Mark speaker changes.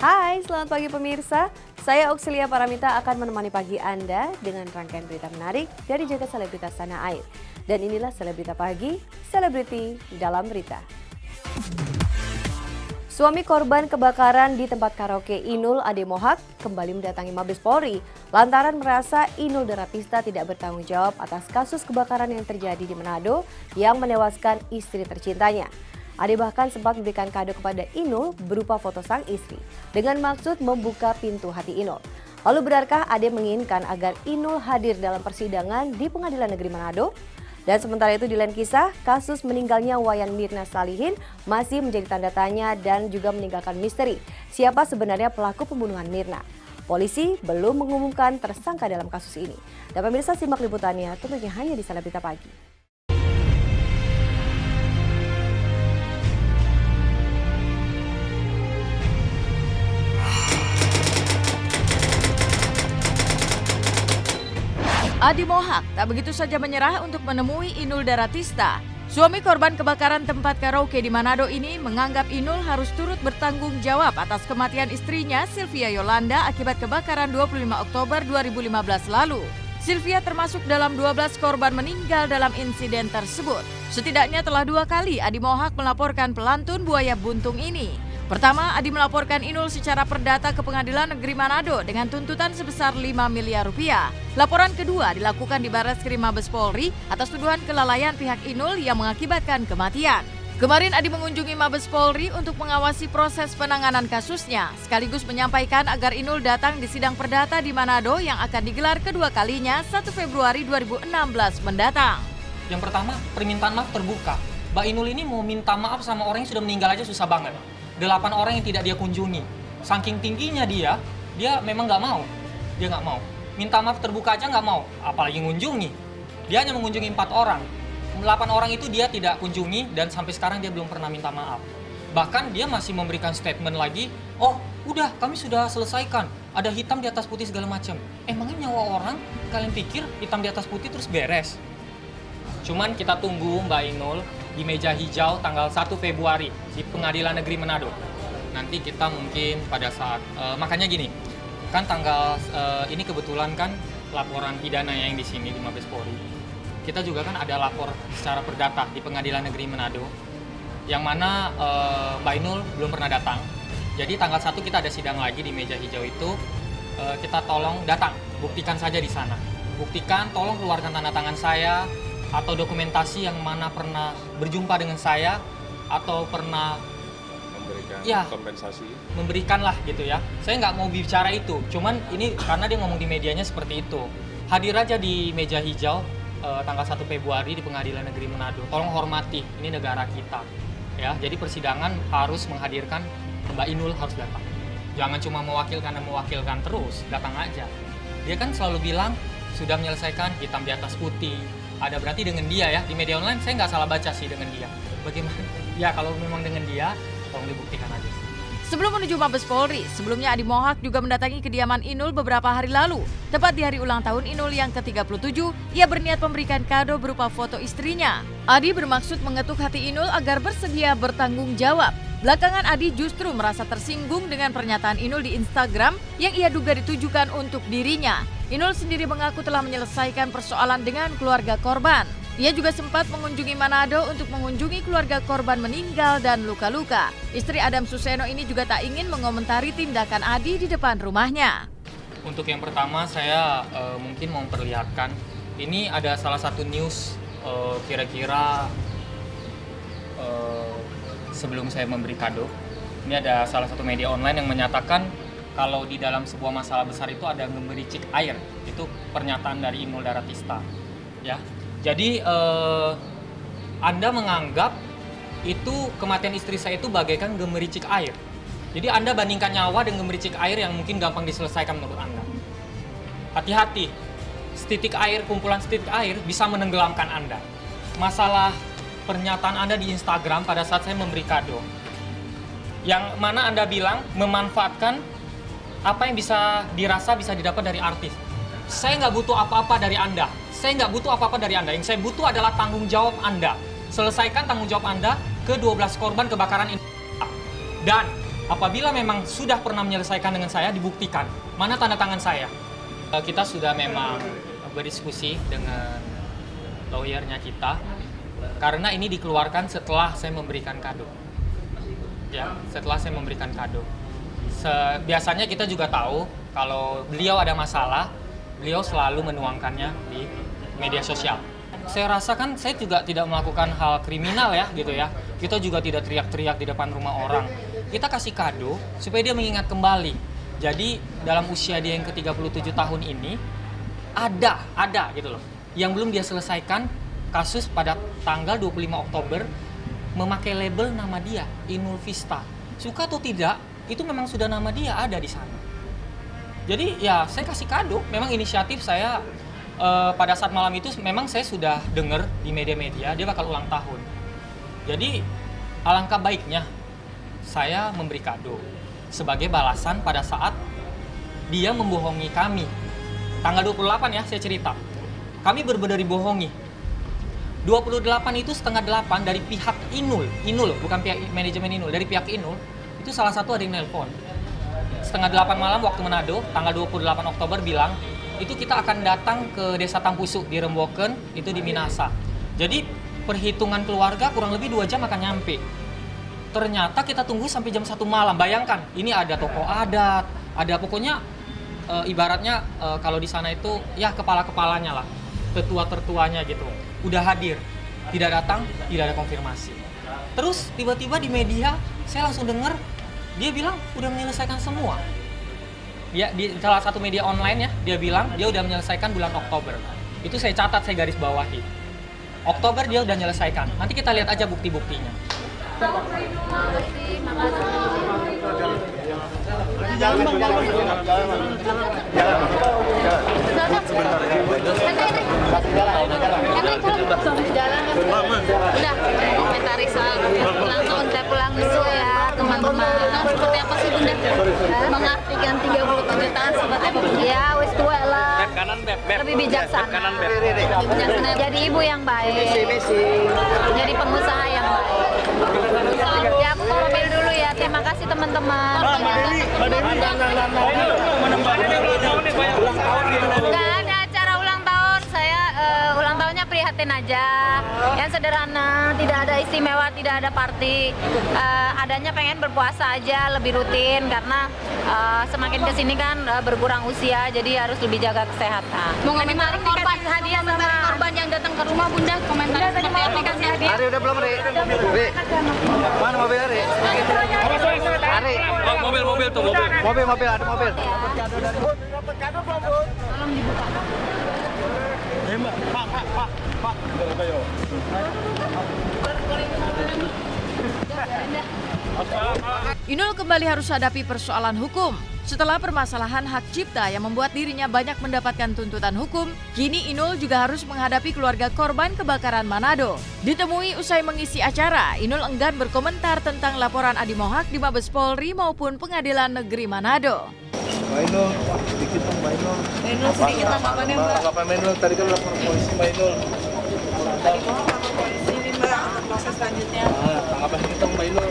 Speaker 1: Hai, selamat pagi pemirsa. Saya Auxilia Paramita akan menemani pagi Anda dengan rangkaian berita menarik dari jagat selebritas tanah air. Dan inilah Selebrita Pagi, selebriti dalam berita. Suami korban kebakaran di tempat karaoke Inul Ade Mohak kembali mendatangi Mabes Polri lantaran merasa Inul Daratista tidak bertanggung jawab atas kasus kebakaran yang terjadi di Manado yang menewaskan istri tercintanya. Ade bahkan sempat memberikan kado kepada Inul berupa foto sang istri dengan maksud membuka pintu hati Inul. Lalu benarkah Ade menginginkan agar Inul hadir dalam persidangan di Pengadilan Negeri Manado? Dan sementara itu di lain kisah, kasus meninggalnya Wayan Mirna Salihin masih menjadi tanda tanya dan juga meninggalkan misteri. Siapa sebenarnya pelaku pembunuhan Mirna? Polisi belum mengumumkan tersangka dalam kasus ini. Dan pemirsa simak liputannya tentunya hanya di Selebrita Pagi.
Speaker 2: Ade Mohak tak begitu saja menyerah untuk menemui Inul Daratista. Suami korban kebakaran tempat karaoke di Manado ini menganggap Inul harus turut bertanggung jawab atas kematian istrinya Sylvia Yolanda akibat kebakaran 25 Oktober 2015 lalu. Sylvia termasuk dalam 12 korban meninggal dalam insiden tersebut. Setidaknya telah 2 kali Ade Mohak melaporkan pelantun buaya buntung ini. Pertama, Adi melaporkan Inul secara perdata ke Pengadilan Negeri Manado dengan tuntutan sebesar 5 miliar rupiah. Laporan kedua dilakukan di Barreskrim Mabes Polri atas tuduhan kelalaian pihak Inul yang mengakibatkan kematian. Kemarin Adi mengunjungi Mabes Polri untuk mengawasi proses penanganan kasusnya, sekaligus menyampaikan agar Inul datang di sidang perdata di Manado yang akan digelar kedua kalinya 1 Februari 2016 mendatang.
Speaker 3: Yang pertama, permintaan maaf terbuka. Mbak Inul ini mau minta maaf sama orang yang sudah meninggal aja susah banget. 8 orang yang tidak dia kunjungi. Saking tingginya dia memang nggak mau. Dia nggak mau. Minta maaf terbuka aja nggak mau, apalagi ngunjungi. Dia hanya mengunjungi 4 orang. 8 orang itu dia tidak kunjungi dan sampai sekarang dia belum pernah minta maaf. Bahkan dia masih memberikan statement lagi, oh udah kami sudah selesaikan, ada hitam di atas putih segala macam. Emangnya nyawa orang, kalian pikir hitam di atas putih terus beres? Cuman kita tunggu Mbak Inul di meja hijau tanggal 1 Februari di Pengadilan Negeri Manado. Nanti kita mungkin pada saat, makanya gini, kan tanggal ini kebetulan kan laporan pidana yang di sini di Mabes Polri. Kita juga kan ada lapor secara perdata di Pengadilan Negeri Manado, yang mana Mbak Inul belum pernah datang. Jadi tanggal 1 kita ada sidang lagi di meja hijau itu, kita tolong datang, buktikan saja di sana. Buktikan, tolong keluarkan tanda tangan saya, atau dokumentasi yang mana pernah berjumpa dengan saya atau pernah
Speaker 4: memberikan kompensasi,
Speaker 3: memberikanlah gitu ya. Saya nggak mau bicara itu, cuman ini karena dia ngomong di medianya seperti itu. Hadir aja di meja hijau tanggal 1 Februari di Pengadilan Negeri Manado. Tolong hormati, ini negara kita ya. Jadi persidangan harus menghadirkan Mbak Inul, harus datang. Jangan cuma mewakilkan dan mewakilkan terus, datang aja. Dia kan selalu bilang sudah menyelesaikan hitam di atas putih. Ada berarti dengan dia ya, di media online saya nggak salah baca sih dengan dia. Bagaimana? Ya kalau memang dengan dia, tolong dibuktikan aja sih.
Speaker 2: Sebelum menuju Mabes Polri, sebelumnya Ade Mohak juga mendatangi kediaman Inul beberapa hari lalu. Tepat di hari ulang tahun Inul yang ke-37, ia berniat memberikan kado berupa foto istrinya. Adi bermaksud mengetuk hati Inul agar bersedia bertanggung jawab. Belakangan Adi justru merasa tersinggung dengan pernyataan Inul di Instagram yang ia duga ditujukan untuk dirinya. Inul sendiri mengaku telah menyelesaikan persoalan dengan keluarga korban. Ia juga sempat mengunjungi Manado untuk mengunjungi keluarga korban meninggal dan luka-luka. Istri Adam Suseno ini juga tak ingin mengomentari tindakan Adi di depan rumahnya.
Speaker 3: Untuk yang pertama saya mungkin mau memperlihatkan, ini ada salah satu news kira-kira sebelum saya memberi kado. Ini ada salah satu media online yang menyatakan kalau di dalam sebuah masalah besar itu ada gemericik air. Itu pernyataan dari Inul Daratista ya. Jadi Anda menganggap itu kematian istri saya itu bagaikan gemericik air. Jadi Anda bandingkan nyawa dengan gemericik air yang mungkin gampang diselesaikan menurut Anda. Hati-hati, setitik air, kumpulan setitik air bisa menenggelamkan Anda. Masalah pernyataan Anda di Instagram pada saat saya memberi kado, yang mana Anda bilang memanfaatkan apa yang bisa dirasa bisa didapat dari artis. Saya nggak butuh apa-apa dari Anda. Saya nggak butuh apa-apa dari Anda. Yang saya butuh adalah tanggung jawab Anda. Selesaikan tanggung jawab Anda ke 12 korban kebakaran ini. Dan Apabila memang sudah pernah menyelesaikan dengan saya, dibuktikan. Mana tanda tangan saya? Kita sudah memang berdiskusi dengan lawyernya kita, karena ini dikeluarkan setelah saya memberikan kado. Ya, setelah saya memberikan kado. Biasanya kita juga tahu kalau beliau ada masalah, beliau selalu menuangkannya di media sosial. Saya rasa kan saya juga tidak melakukan hal kriminal ya gitu ya. Kita juga tidak teriak-teriak di depan rumah orang. Kita kasih kado supaya dia mengingat kembali. Jadi dalam usia dia yang ke-37 tahun ini ada gitu loh. Yang belum dia selesaikan kasus pada tanggal 25 Oktober memakai label nama dia, Inul Vista. Suka atau tidak, itu memang sudah nama dia ada di sana. Jadi ya saya kasih kado, memang inisiatif saya pada saat malam itu memang saya sudah dengar di media-media dia bakal ulang tahun. Jadi alangkah baiknya saya memberi kado sebagai balasan pada saat dia membohongi kami. Tanggal 28 ya saya cerita. Kami benar-benar dibohongi. 28 itu setengah 8 dari pihak Inul bukan pihak manajemen Inul, dari pihak Inul itu salah satu ada yang nelpon. Setengah 8 malam waktu Manado, tanggal 28 Oktober bilang, itu kita akan datang ke Desa Tampusu di Remboken, itu di Minasa. Jadi perhitungan keluarga kurang lebih 2 jam akan nyampe. Ternyata kita tunggu sampai jam 1 malam. Bayangkan, ini ada tokoh adat, ada pokoknya ibaratnya kalau di sana itu ya kepala-kepalanya lah, tetua-tertuanya gitu. Udah hadir, tidak datang, tidak ada konfirmasi. Terus tiba-tiba di media saya langsung dengar dia bilang udah menyelesaikan semua. Ya di salah satu media online ya, dia bilang dia udah menyelesaikan bulan Oktober. Itu saya catat, saya garis bawahi. Oktober dia udah menyelesaikan. Nanti kita lihat aja bukti-buktinya.
Speaker 5: Udah komentari soal ulang tahun saya pulang dulu ya teman-teman. Seperti apa sih Bunda? Mengartikan 37 tahun seperti apa? Ya wis tua lah. Lebih bijaksana. Jadi ibu yang baik. Jadi pengusaha yang baik. Ya aku mau mobil dulu ya. Terima kasih teman-teman. Nggak ada acara ulang tahun. Saya ulang tahunnya prihatin aja. Yang sederhana, tidak ada istimewa, tidak ada party. Adanya pengen berpuasa aja lebih rutin karena semakin kesini kan berkurang usia, jadi harus lebih jaga kesehatan.
Speaker 6: Mau komentar korban hadiah sama korban yang datang ke rumah Bunda, komentar seperti apa kasih hadiah?
Speaker 7: Ari udah belum Ari? Ri. Mana mobil Ari? Ari.
Speaker 3: Mobil tuh, mobil.
Speaker 7: Mobil ada mobil.
Speaker 4: Dapat kado belum, Bu?
Speaker 5: Tolong dibuka.
Speaker 4: Pak. Ayo.
Speaker 2: Inul kembali harus hadapi persoalan hukum. Setelah permasalahan hak cipta yang membuat dirinya banyak mendapatkan tuntutan hukum, kini Inul juga harus menghadapi keluarga korban kebakaran Manado. Ditemui usai mengisi acara, Inul enggan berkomentar tentang laporan Adi Mohak di Mabes Polri maupun Pengadilan Negeri Manado.
Speaker 7: Mainul, sedikit dong Mainul.
Speaker 6: Mainul sedikit tanggapannya Mbak.
Speaker 7: Tanggapan Mainul, tadi kan lapor polisi Mainul.
Speaker 6: Tadi mau lapor polisi nih Mbak untuk proses selanjutnya.
Speaker 7: Tanggapan kita Mainul.